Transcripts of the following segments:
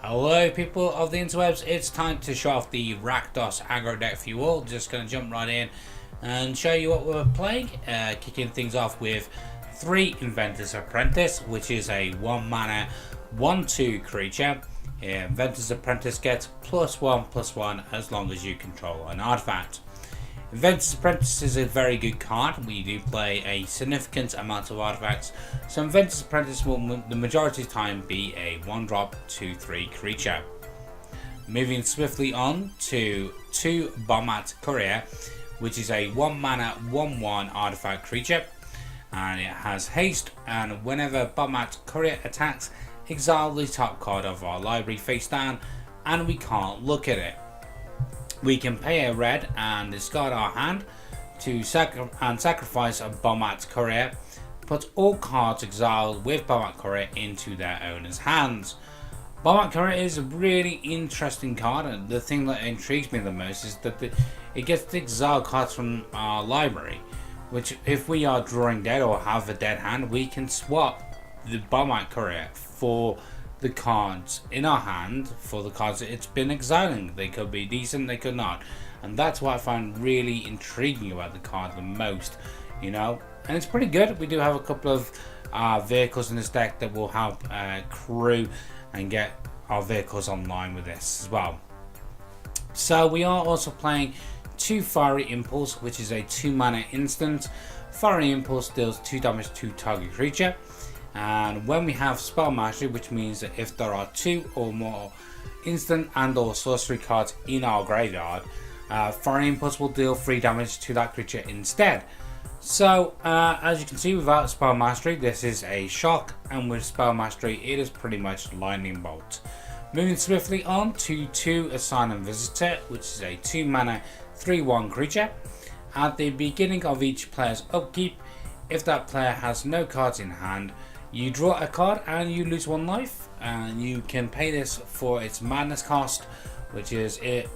Hello people of the interwebs, it's time to show off the Rakdos Aggro deck for you all. Just going to jump right in and show you what we're playing, kicking things off with 3 Inventors Apprentice, which is a 1 mana 1/2 creature. Inventors Apprentice gets +1/+1 as long as you control an artifact. Inventors Apprentice is a very good card. We do play a significant amount of artifacts, so Inventors Apprentice will the majority of the time be a 1-drop 2/3 creature. Moving swiftly on to 2 Bomat Courier, which is a 1 mana 1/1 artifact creature, and it has haste, and whenever Bomat Courier attacks, exile the top card of our library face down and we can't look at it. We can pay a red and discard our hand to sacrifice a Bomat Courier, put all cards exiled with Bomat Courier into their owner's hands. Bomat Courier is a really interesting card, and the thing that intrigues me the most is that it gets to exile cards from our library, which if we are drawing dead or have a dead hand, we can swap the Bomat Courier for the cards in our hand for the cards that it's been exiling. They could be decent, they could not, and that's what I find really intriguing about the card the most, you know. And it's pretty good. We do have a couple of vehicles in this deck that will help crew and get our vehicles online with this as well. So we are also playing 2 Fiery Impulse, which is a 2 mana instant. Fiery Impulse deals 2 damage to target creature. And when we have spell mastery, which means that if there are 2 or more instant and or sorcery cards in our graveyard, Fiery Impulse will deal 3 damage to that creature instead. So as you can see, without spell mastery, this is a shock, and with spell mastery it is pretty much lightning bolt. Moving swiftly on to 2 Asylum Visitor, which is a 2 mana 3/1 creature. At the beginning of each player's upkeep, if that player has no cards in hand, you draw a card and you lose 1 life, and you can pay this for its madness cost, which is a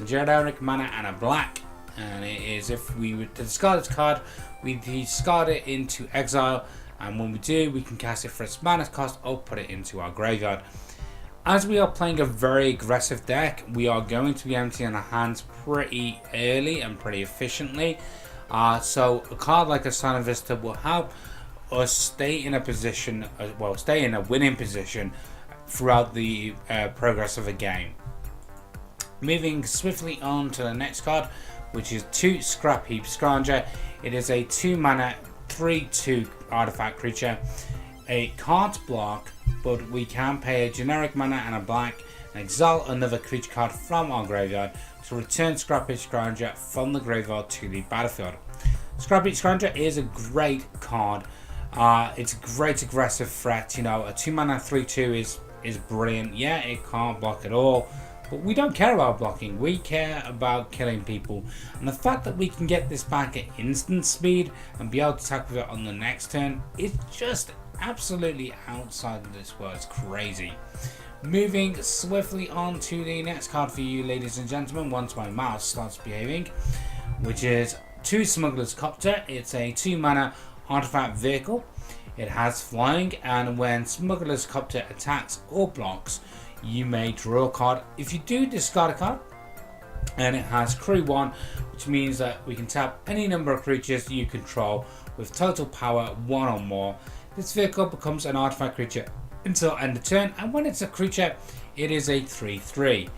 generic mana and a black. And it is, if we were to discard its card, we discard it into exile, and when we do, we can cast it for its madness cost or put it into our graveyard. As we are playing a very aggressive deck, we are going to be emptying our hands pretty early and pretty efficiently. So a card like Asylum Visitor will help us stay in a position, stay in a winning position throughout the progress of a game. Moving swiftly on to the next card, which is 2 Scrapheap Scrounger. It is a 2 mana 3/2 artifact creature. It can't block, but we can pay a generic mana and a black and exile another creature card from our graveyard to return Scrapheap Scrounger from the graveyard to the battlefield. Scrapheap Scrounger is a great card. It's a great aggressive threat. You know, a 2 mana 3/2 is brilliant. Yeah, it can't block at all, but we don't care about blocking. We care about killing people, and the fact that we can get this back at instant speed and be able to attack with it on the next turn is just absolutely outside of this world. It's crazy. Moving swiftly on to the next card for you, ladies and gentlemen, once my mouse starts behaving, which is 2 Smugglers Copter. It's a 2 mana artifact vehicle. It has flying, and when Smugglers Copter attacks or blocks, you may draw a card. If you do discard a card, and it has crew 1, which means that we can tap any number of creatures you control with total power 1 or more. This vehicle becomes an artifact creature until end of turn, and when it's a creature, it is a 3/3.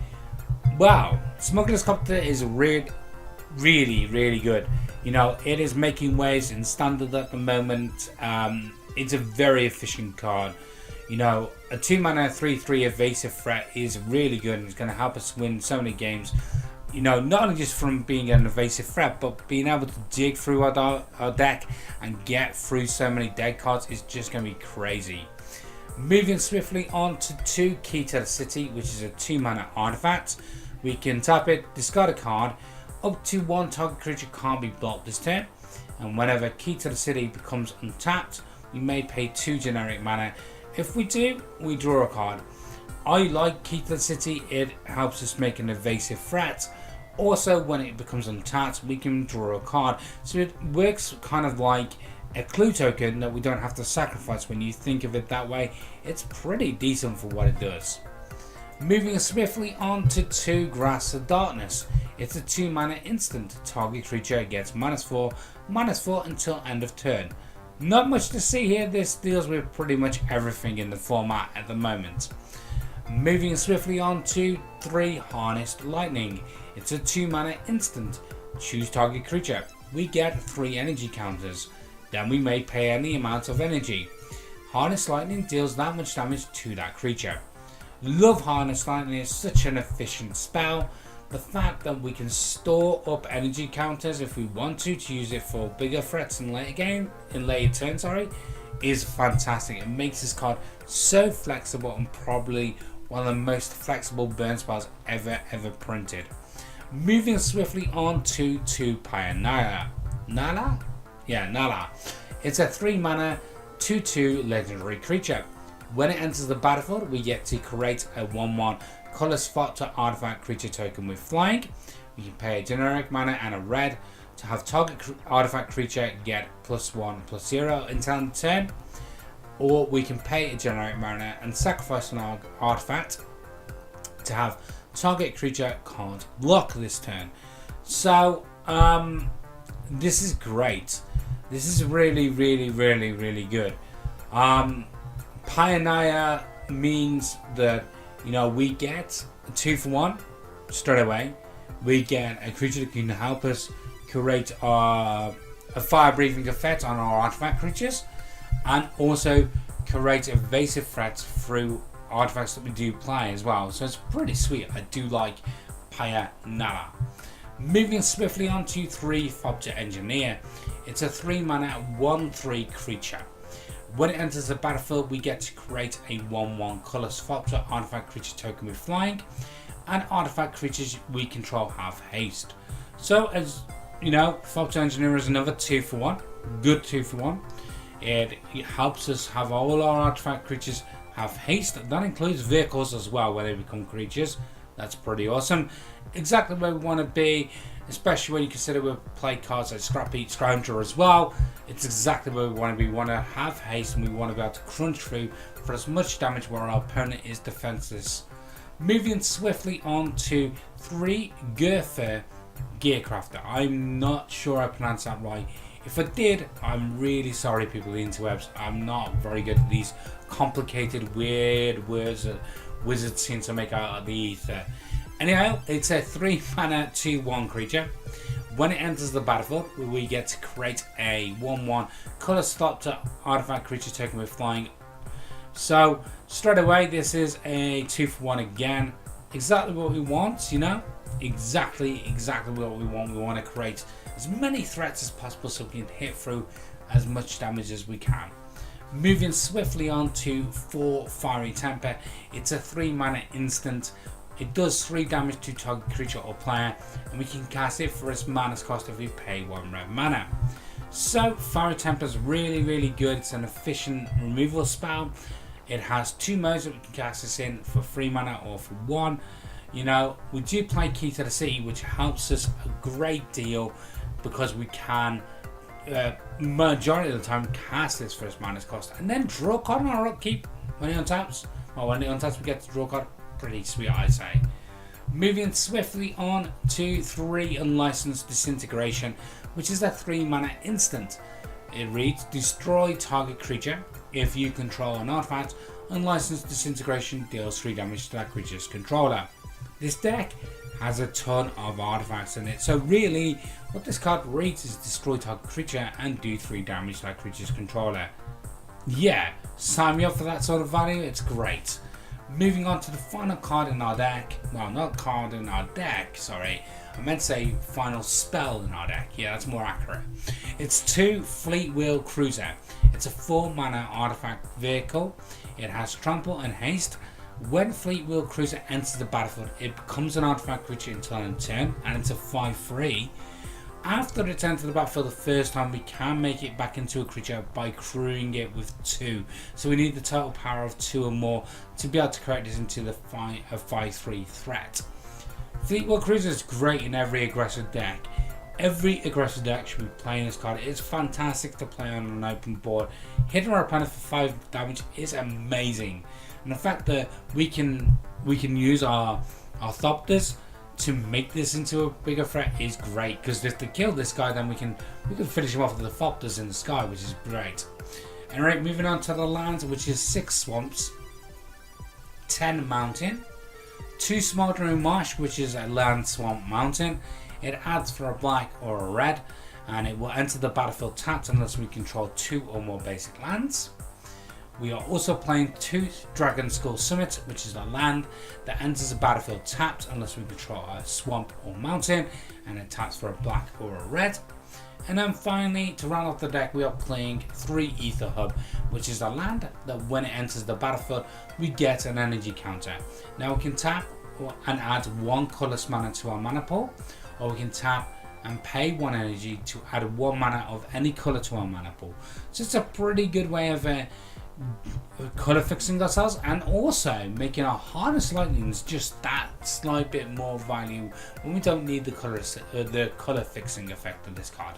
Wow, Smugglers Copter is really good. You know, it is making waves in standard at the moment. It's a very efficient card. You know, a 2 mana 3/3 evasive threat is really good, and it's going to help us win so many games. You know, not only just from being an evasive threat, but being able to dig through our deck and get through so many dead cards is just going to be crazy. Moving swiftly on to 2 Quito City, which is a 2 mana artifact. We can tap it, discard a card. Up to 1 target creature can't be blocked this turn, and whenever Quito City becomes untapped, we may pay 2 generic mana. If we do, we draw a card. I like Quito City. It helps us make an evasive threat. Also, when it becomes untapped, we can draw a card. So it works kind of like a clue token that we don't have to sacrifice. When you think of it that way, it's pretty decent for what it does. Moving swiftly on to 2 Grasp of Darkness. It's a 2 mana instant. Target creature gets -4, -4 until end of turn. Not much to see here. This deals with pretty much everything in the format at the moment. Moving swiftly on to 3 Harnessed Lightning. It's a 2 mana instant. Choose target creature. We get 3 energy counters. Then we may pay any amount of energy. Harnessed Lightning deals that much damage to that creature. Love Harnessed Lightning, is such an efficient spell. The fact that we can store up energy counters if we want to use it for bigger threats in later turns, is fantastic. It makes this card so flexible and probably one of the most flexible burn spells ever printed. Moving swiftly on to Pia Nalaar. Nalaar. It's a 3 mana 2/2 legendary creature. When it enters the battlefield, we get to create a 1/1 colorless Thopter artifact creature token with flying. We can pay a generic mana and a red to have target artifact creature get +1/+0 until end of turn. Or we can pay a generic mana and sacrifice an artifact to have target creature can't block this turn. So this is great. This is really good. Pia Nalaar means that we get a 2-for-1 straight away. We get a creature that can help us create a fire breathing effect on our artifact creatures, and also create evasive threats through artifacts that we do play as well. So it's pretty sweet. I do like Pia Nalaar. Moving swiftly on to 3 Thopter Engineer. It's a 3 mana 1/3 creature. When it enters the battlefield, we get to create a 1/1 colorless Thopter artifact creature token with flying, and artifact creatures we control have haste. So as you know, Thopter Engineer is another 2-for-1, good 2-for-1. It helps us have all our artifact creatures have haste. That includes vehicles as well when they become creatures. That's pretty awesome. Exactly where we want to be, especially when you consider we play cards like Scrapheap Scrounger as well. It's exactly where we want to be. We want to have haste and we want to be able to crunch through for as much damage where our opponent is defenseless. Moving swiftly on to 3 Ghirapur Gearcrafter. I'm not sure I pronounced that right. If I did, I'm really sorry, people in the interwebs. I'm not very good at these complicated, weird words that wizards seem to make out of the ether. Anyhow, it's a 3 mana 2/1 creature. When it enters the battlefield, we get to create a 1/1 colorless Thopter artifact creature token with flying. So straight away, this is a 2-for-1 again. Exactly what we want, Exactly what we want. We want to create as many threats as possible so we can hit through as much damage as we can. Moving swiftly on to 4 Fiery Temper. It's a 3 mana instant. It does 3 damage to target creature or player, and we can cast it for its mana cost if we pay 1 red mana. So Fiery Temper is really good. It's an efficient removal spell. It has 2 modes that we can cast this in, for 3 mana or for 1. We do play Quito City, which helps us a great deal because we can majority of the time cast this for its mana cost and then draw a card on our upkeep when it untaps. Well, when it untaps, we get to draw a card. Pretty sweet, I say. Moving swiftly on to 3 Unlicensed Disintegration, which is a 3 mana instant. It reads: destroy target creature. If you control an artifact, Unlicensed Disintegration deals 3 damage to that creature's controller. This deck has a ton of artifacts in it, so really what this card reads is destroy target creature and do 3 damage to that creature's controller. Yeah, sign me up for that sort of value. It's great. Moving on to the final card in our deck. Well, not card in our deck, sorry. I meant to say final spell in our deck. Yeah, that's more accurate. It's 2 Fleetwheel Cruiser. It's a 4 mana artifact vehicle. It has trample and haste. When Fleetwheel Cruiser enters the battlefield, it becomes an artifact creature until end turn, and it's a 5/3. After it enters the battlefield the first time, we can make it back into a creature by crewing it with 2. So we need the total power of 2 or more to be able to create this into a 5/3 threat. Fleetwheel Cruiser is great in every aggressive deck. Every aggressive deck should be playing this card. It's fantastic to play on an open board. Hitting our opponent for 5 damage is amazing. And the fact that we can we can use our Thopters to make this into a bigger threat is great, because if they kill this guy, then we can finish him off with the Thopters in the sky, which is great. Alright, moving on to the land, which is 6 swamps, 10 mountain, 2 Smoldering Marsh, which is a land swamp mountain. It adds for a black or a red, and it will enter the battlefield tapped unless we control 2 or more basic lands. We are also playing 2 Dragonskull Summit, which is a land that enters the battlefield tapped unless we control a swamp or mountain, and it taps for a black or a red. And then finally, to round off the deck, we are playing 3 Aether Hub, which is a land that when it enters the battlefield, we get an energy counter. Now we can tap and add 1 colourless mana to our mana pool, or we can tap and pay 1 energy to add 1 mana of any colour to our mana pool. So it's a pretty good way of colour fixing ourselves, and also making our hardest lightnings just that slight bit more value when we don't need the colour fixing effect of this card.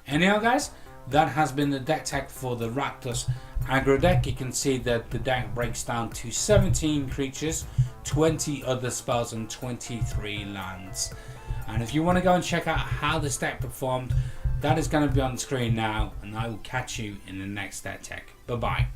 Anyhow guys, that has been the deck tech for the Rakdos Aggro deck. You can see that the deck breaks down to 17 creatures, 20 other spells and 23 lands. And if you want to go and check out how this deck performed, that is going to be on the screen now, and I will catch you in the next deck tech. Bye bye.